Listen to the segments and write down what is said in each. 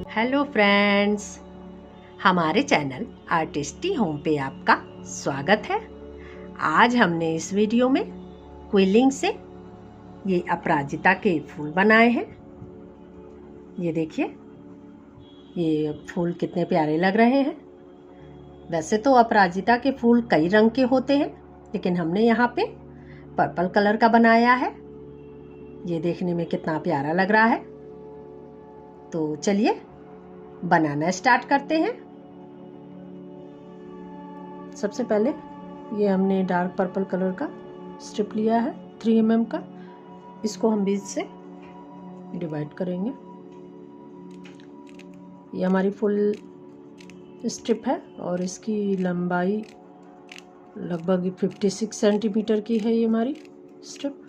Hello friends, हमारे channel आर्टिस्टी home पे आपका स्वागत है। आज हमने इस वीडियो में क्विलिंग से ये अपराजिता के फूल बनाए हैं। ये देखिए, ये फूल कितने प्यारे लग रहे हैं। वैसे तो अपराजिता के फूल कई रंग के होते हैं, लेकिन हमने यहाँ पे पर्पल कलर का बनाया है। ये देखने में कितना प्यारा लग रहा है। तो चलिए बनाना स्टार्ट करते हैं। सबसे पहले ये हमने डार्क पर्पल कलर का स्ट्रिप लिया है 3 mm का। इसको हम बीच से डिवाइड करेंगे। ये हमारी फुल स्ट्रिप है और इसकी लंबाई लगभग 56 सेंटीमीटर की है। ये हमारी स्ट्रिप।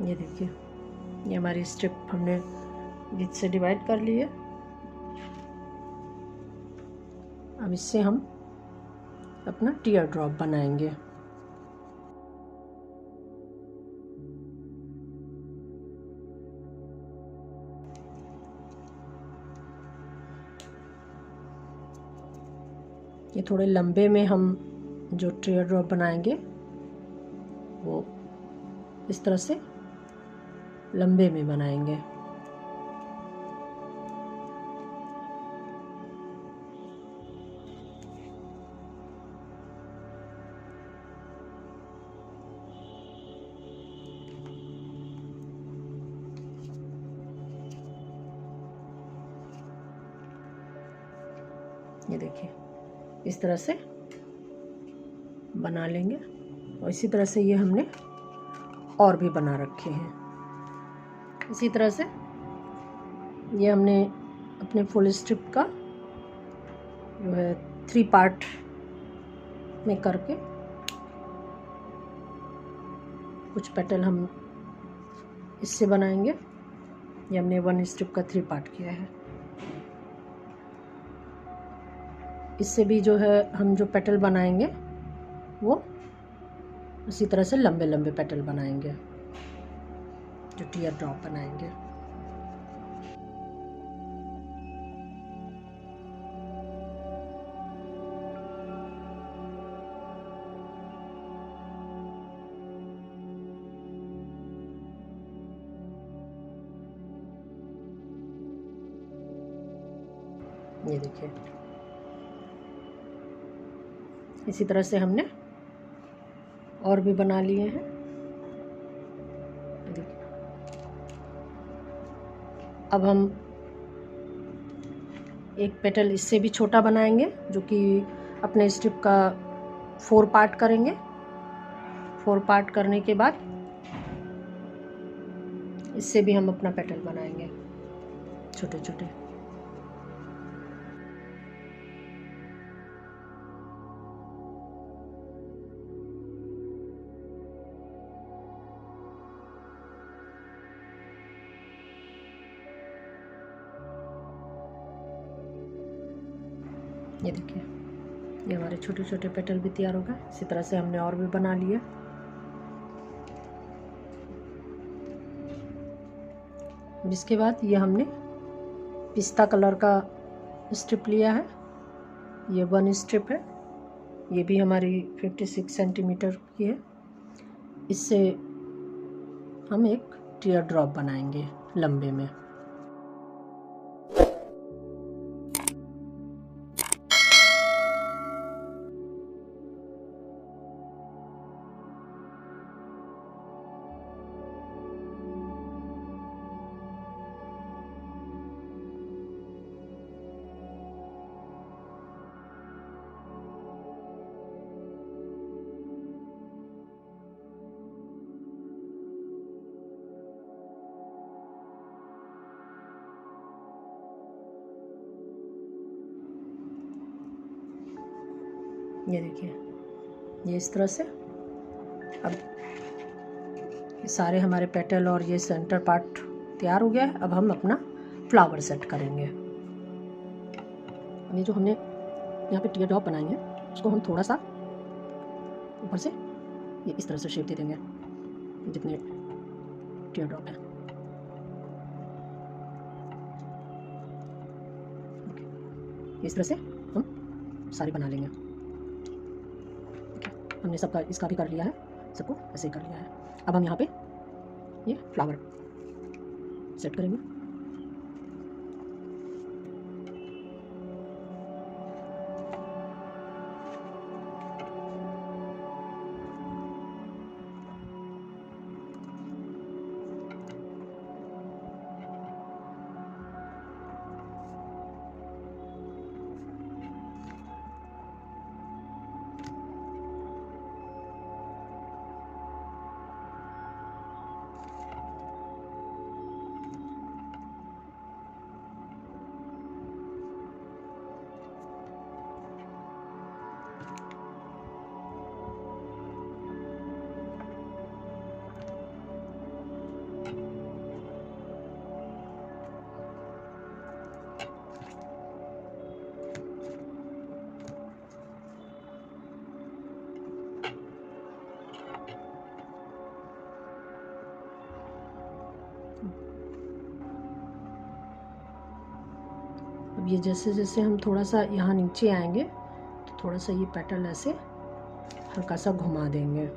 ये देखिए, ये हमारी स्ट्रिप हमने बीच से डिवाइड कर ली है। अब इससे हम अपना टीयर ड्रॉप बनाएंगे। ये थोड़े लंबे में हम जो टीयर ड्रॉप बनाएंगे वो इस तरह से लंबे में बनाएंगे। ये देखिए, इस तरह से बना लेंगे और इसी तरह से ये हमने और भी बना रखे हैं। इसी तरह से ये हमने अपने फुल स्ट्रिप का जो है 3 पार्ट में करके कुछ पेटल हम इससे बनाएंगे। ये हमने 1 स्ट्रिप का 3 पार्ट किया है। इससे भी जो है हम जो पेटल बनाएंगे वो उसी तरह से लंबे लंबे पेटल बनाएंगे जो टीयर ड्रॉप बनाएंगे। ये देखिए, इसी तरह से हमने और भी बना लिए हैं। देखिए, अब हम एक पेटल इससे भी छोटा बनाएंगे जो कि अपने स्ट्रिप का 4 पार्ट करेंगे। 4 पार्ट करने के बाद इससे भी हम अपना पेटल बनाएंगे छोटे छोटे। ये देखिए, ये हमारे छोटे छोटे पेटल भी तैयार हो गए। इसी तरह से हमने और भी बना लिए। इसके बाद ये हमने पिस्ता कलर का स्ट्रिप लिया है। ये 1 स्ट्रिप है। ये भी हमारी 56 सेंटीमीटर की है। इससे हम एक टीयर ड्रॉप बनाएंगे लंबे में। ये देखिए, ये इस तरह से अब ये सारे हमारे पेटल और ये सेंटर पार्ट तैयार हो गया है। अब हम अपना फ्लावर सेट करेंगे। ये जो हमने यहाँ पे टीयर ड्रॉप बनाई है उसको हम थोड़ा सा ऊपर से ये इस तरह से शेप दे देंगे, जितने टीयर ड्रॉप है। इस तरह से हम सारे बना लेंगे। हमने सबका इसका भी कर लिया है, सबको ऐसे ही कर लिया है। अब हम यहाँ पे ये फ्लावर सेट करेंगे। अब ये जैसे जैसे हम थोड़ा सा यहाँ नीचे आएंगे तो थोड़ा सा ये पेटल ऐसे हल्का सा घुमा देंगे।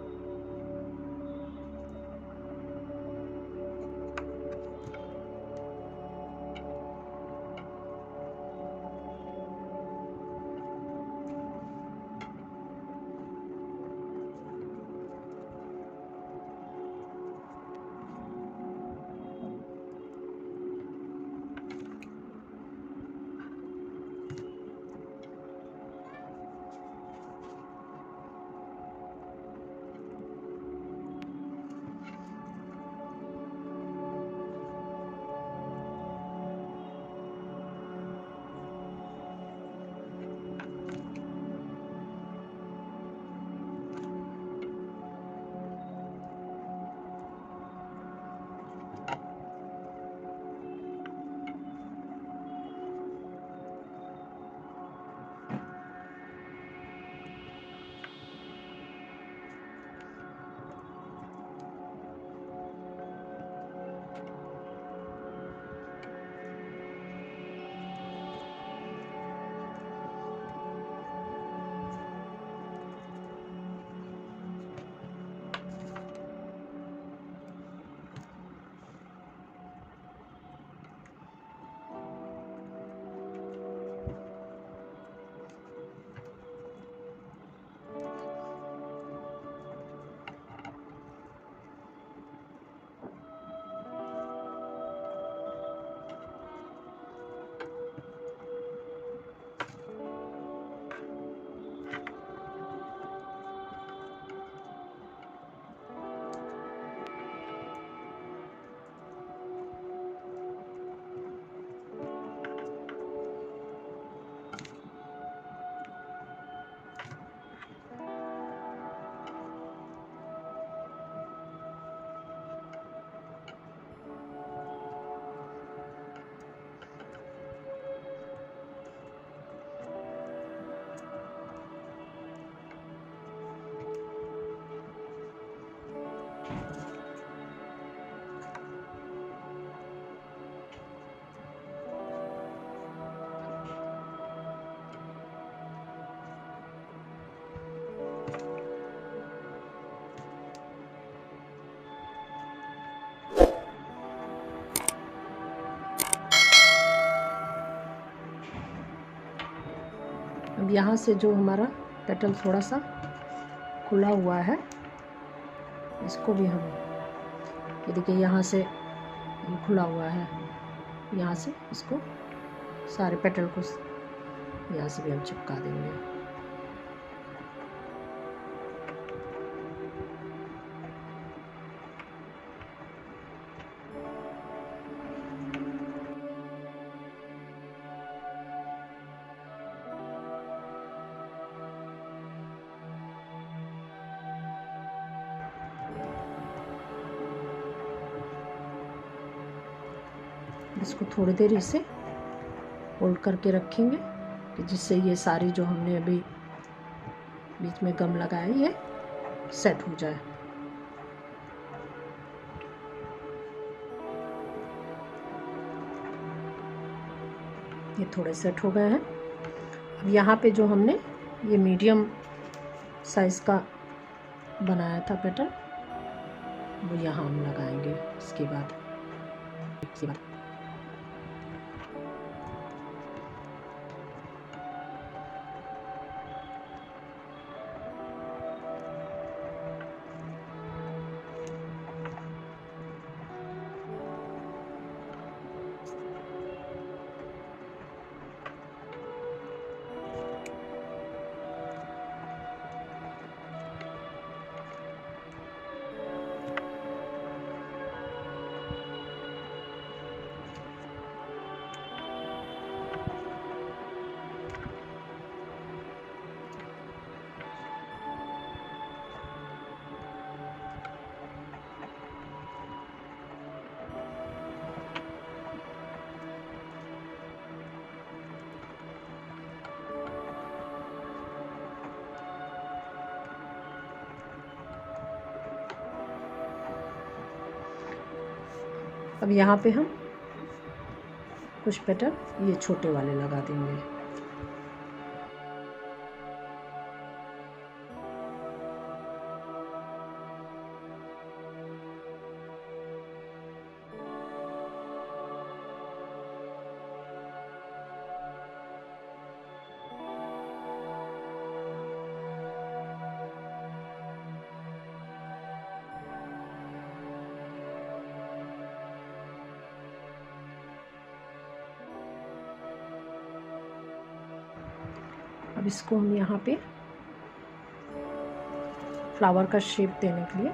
अब यहाँ से जो हमारा पेटल थोड़ा सा खुला हुआ है इसको भी हम, ये देखिए यहाँ से ये खुला हुआ है, यहाँ से इसको सारे पेटल को यहाँ से भी हम चिपका देंगे। इसको थोड़ी देर इसे होल्ड करके रखेंगे कि जिससे ये सारी जो हमने अभी बीच में गम लगाया ये सेट हो जाए। ये थोड़े सेट हो गए हैं। अब यहाँ पे जो हमने ये मीडियम साइज़ का बनाया था पैटर्न वो यहाँ हम लगाएंगे। इसके बाद अब यहाँ पे हम कुछ पैटर्न ये छोटे वाले लगा देंगे। अब इसको हम यहाँ पे फ्लावर का शेप देने के लिए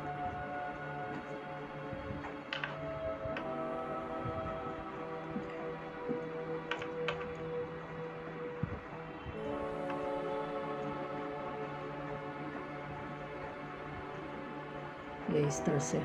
ये इस तरह से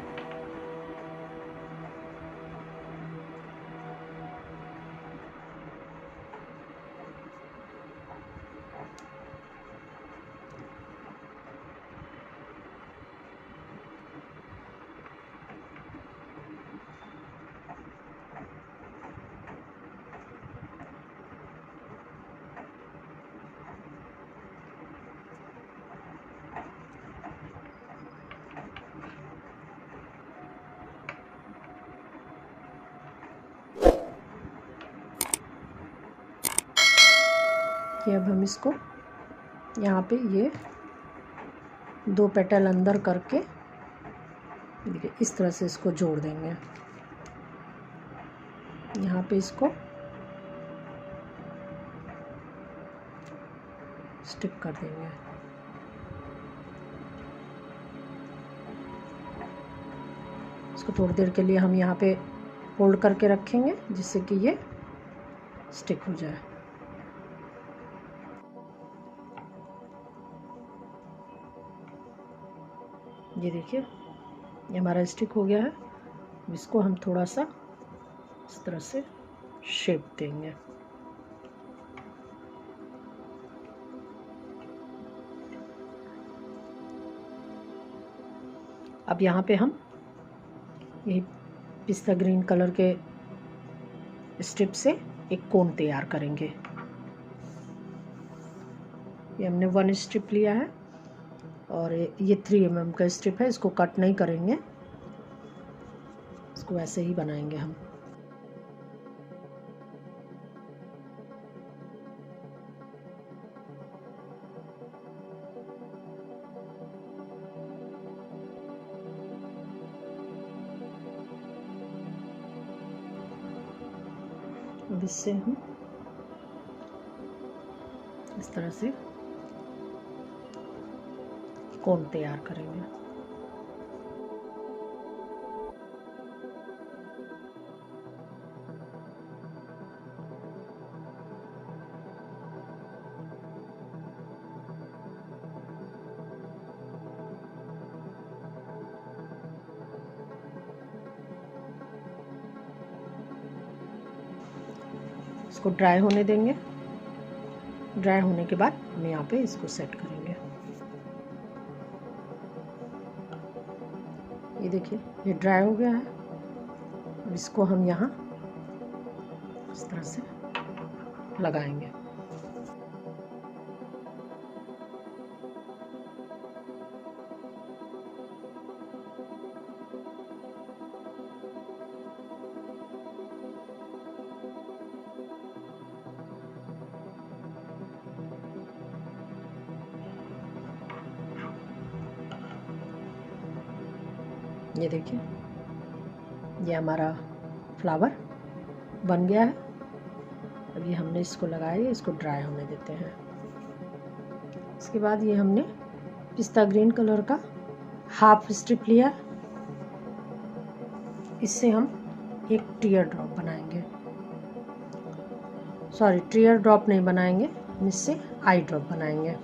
कि अब हम इसको यहाँ पे ये 2 पेटल अंदर करके देखिए इस तरह से इसको जोड़ देंगे। यहाँ पे इसको स्टिक कर देंगे। इसको थोड़ी देर के लिए हम यहाँ पे होल्ड करके रखेंगे जिससे कि ये स्टिक हो जाए। ये देखिए ये हमारा स्टिक हो गया है। इसको हम थोड़ा सा इस तरह से शेप देंगे। अब यहाँ पे हम ये पिस्ता ग्रीन कलर के स्ट्रिप से एक कोन तैयार करेंगे। ये हमने 1 स्ट्रिप लिया है और ये 3 mm का स्ट्रिप है। इसको कट नहीं करेंगे, इसको ऐसे ही बनाएंगे हम। अब इससे हम इस तरह से कोन तैयार करेंगे। इसको ड्राई होने देंगे। ड्राई होने के बाद हम यहाँ पे इसको सेट करेंगे। ये देखिए ये ड्राई हो गया है। अब इसको हम यहाँ इस तरह से लगाएंगे। ये देखिए ये हमारा फ्लावर बन गया है। अब ये हमने इसको लगाया, इसको ड्राई होने देते हैं। इसके बाद ये हमने पिस्ता ग्रीन कलर का हाफ स्ट्रिप लिया, इससे हम एक टीयर ड्रॉप बनाएंगे। सॉरी, टीयर ड्रॉप नहीं बनाएंगे, हम इससे आई ड्रॉप बनाएंगे।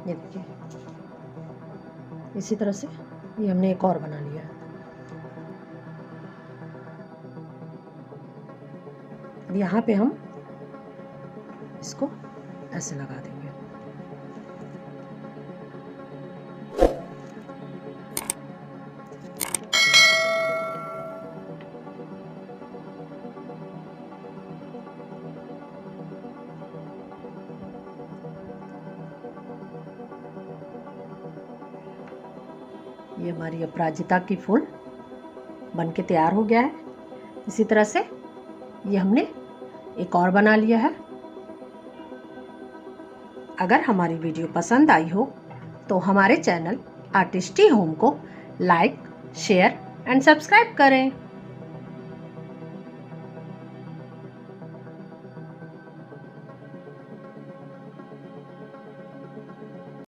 ये देखिए इसी तरह से ये हमने एक और बना लिया है। अब यहाँ पे हम इसको ऐसे लगा देंगे। ये हमारी अपराजिता की फूल बनके तैयार हो गया है। इसी तरह से ये हमने एक और बना लिया है। अगर हमारी वीडियो पसंद आई हो तो हमारे चैनल आर्टिस्टी होम को लाइक, शेयर एंड सब्सक्राइब करें।